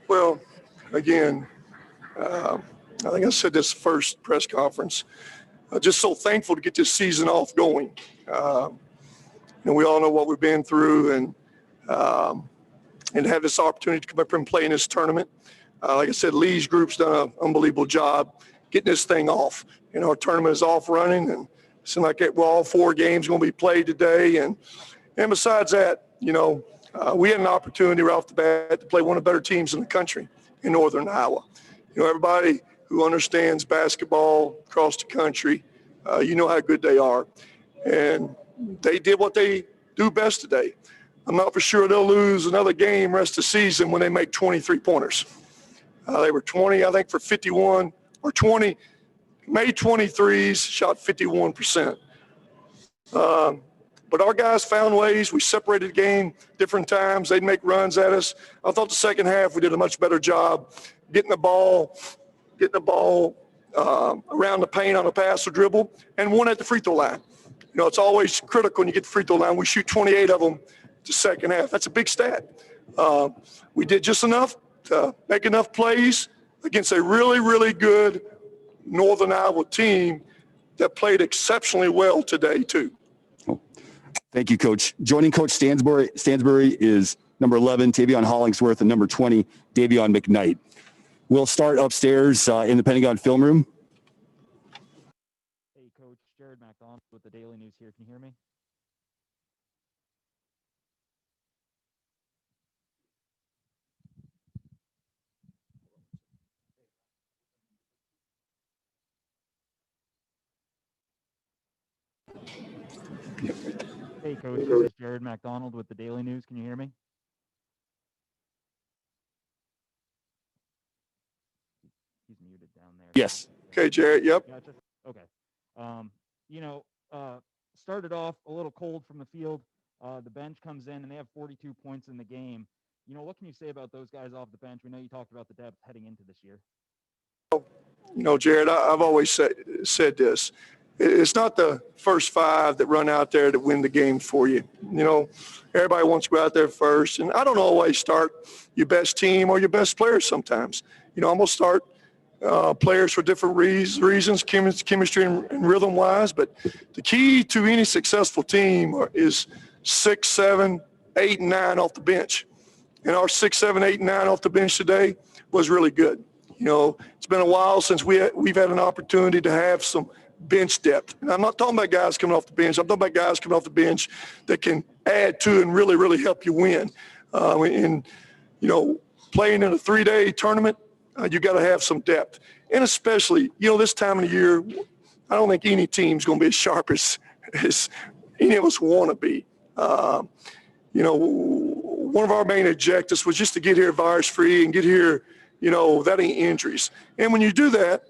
Well, again, I think I said this first press conference. Just so thankful to get this season off going. We all know what we've been through, and have this opportunity to come up here and play in this tournament. Like I said, Lee's group's done an unbelievable job getting this thing off. Our tournament is off running, and it seems like all 4 games going to be played today. And besides that, we had an opportunity right off the bat to play one of the better teams in the country in Northern Iowa. Everybody who understands basketball across the country, how good they are. And they did what they do best today. I'm not for sure they'll lose another game rest of the season when they make 23 pointers. They were 20, I think, for 51 or 20, made 23s, shot 51%. But our guys found ways. We separated the game different times. They'd make runs at us. I thought the second half we did a much better job getting the ball around the paint on a pass or dribble, and one at the free throw line. It's always critical when you get the free throw line. We shoot 28 of them the second half. That's a big stat. We did just enough to make enough plays against a really, really good Northern Iowa team that played exceptionally well today too. Thank you, Coach. Joining Coach Stansbury is number 11, Taveion Hollingsworth, and number 20, Dayvion McKnight. We'll start upstairs in the Pentagon film room. Hey, Coach. Jared McDonald with the Daily News here. Can you hear me? Hey, Coach. This is Jared McDonald with the Daily News. Can you hear me? He's muted down there. Yes. Okay, Jared. Yep. Gotcha. Okay. Started off a little cold from the field. The bench comes in and they have 42 points in the game. What can you say about those guys off the bench? We know you talked about the depth heading into this year. Jared, I've always said this. It's not the first 5 that run out there to win the game for you. Everybody wants to go out there first. And I don't always start your best team or your best players sometimes. I'm going to start players for different reasons, chemistry and rhythm-wise. But the key to any successful team is 6, 7, 8, and 9 off the bench. And our 6, 7, 8, and 9 off the bench today was really good. It's been a while since we've had an opportunity to have some bench depth. And I'm not talking about guys coming off the bench. I'm talking about guys coming off the bench that can add to and really, really help you win. Playing in a 3-day tournament, you got to have some depth. And especially, this time of the year, I don't think any team's going to be as sharp as any of us want to be. One of our main objectives was just to get here virus-free and get here, without any injuries. And when you do that,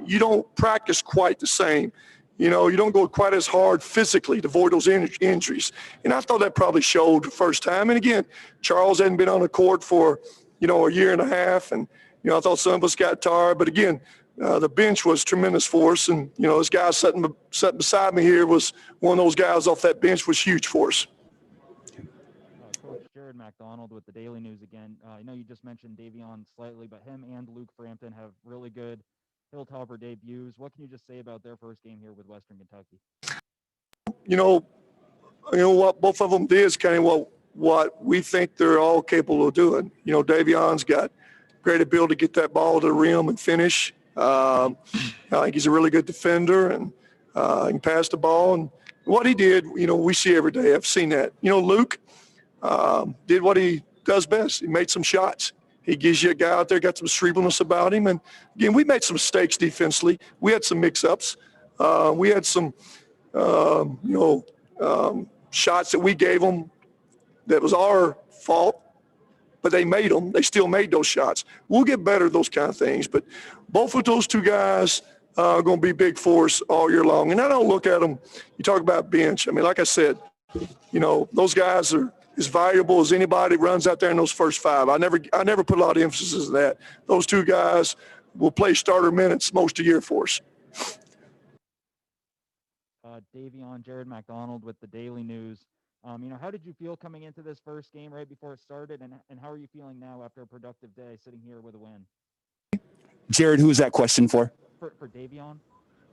you don't practice quite the same. You don't go quite as hard physically to avoid those injuries. And I thought that probably showed the first time. And again, Charles hadn't been on the court for, a year and a half. And, I thought some of us got tired. But again, the bench was tremendous for us. And, this guy sitting beside me here was one of those guys off that bench was huge for us. Coach Jared McDonald with the Daily News again. I know you just mentioned Dayvion slightly, but him and Luke Frampton have really good Hilltopper debuts. What can you just say about their first game here with Western Kentucky? What both of them did is kind of what we think they're all capable of doing. Davion's got great ability to get that ball to the rim and finish. I think he's a really good defender and he can pass the ball. And what he did, we see every day. I've seen that. Luke did what he does best. He made some shots. He gives you a guy out there, got some cerebralness about him. And, again, we made some mistakes defensively. We had some mix-ups. We had some, shots that we gave them that was our fault, but they made them. They still made those shots. We'll get better at those kind of things. But both of those two guys are going to be big for us all year long. And I don't look at them. You talk about bench. I mean, like I said, those guys are as valuable as anybody runs out there in those first 5. I never put a lot of emphasis on that. Those two guys will play starter minutes most of the year for us. Dayvion, Jared McDonald with the Daily News. How did you feel coming into this first game right before it started, and how are you feeling now after a productive day sitting here with a win? Jared, who is that question for? For Dayvion?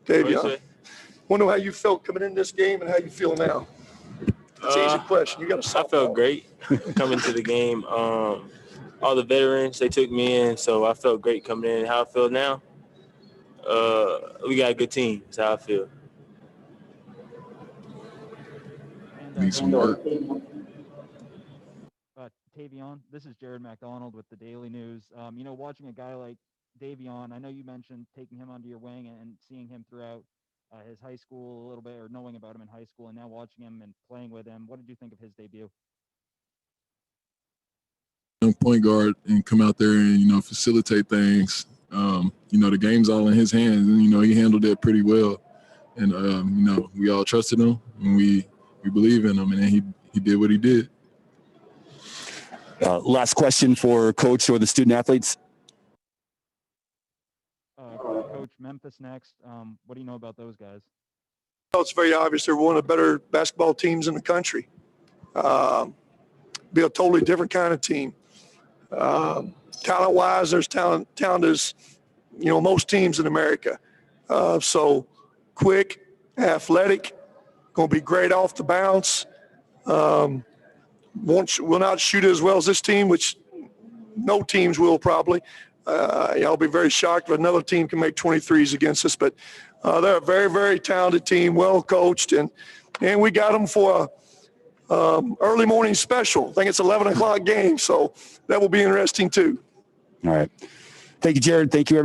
Taveion, wonder how you felt coming in this game and how you feel now. It's an easy question. You got to. I felt great coming to the game. All the veterans, they took me in, so I felt great coming in. How I feel now? We got a good team. That's how I feel. And Need some work. Taveion, this is Jared McDonald with the Daily News. Watching a guy like Dayvion, I know you mentioned taking him under your wing and seeing him throughout his high school a little bit, or knowing about him in high school, and now watching him and playing with him. What did you think of his debut? Point guard and come out there and, facilitate things. The game's all in his hands, and, he handled it pretty well. And, we all trusted him, and we believe in him, and then he did what he did. Last question for Coach or the student athletes. Coach, Memphis next. What do you know about those guys? It's very obvious they're one of the better basketball teams in the country. Be a totally different kind of team. Talent-wise, there's talent as, most teams in America. So quick, athletic, going to be great off the bounce. Will not shoot as well as this team, which no teams will probably. I'll be very shocked if another team can make 23s against us, but they're a very, very talented team, well coached, and we got them for a early morning special. I think it's 11 o'clock game, so that will be interesting too. All right. Thank you, Jared. Thank you, everybody.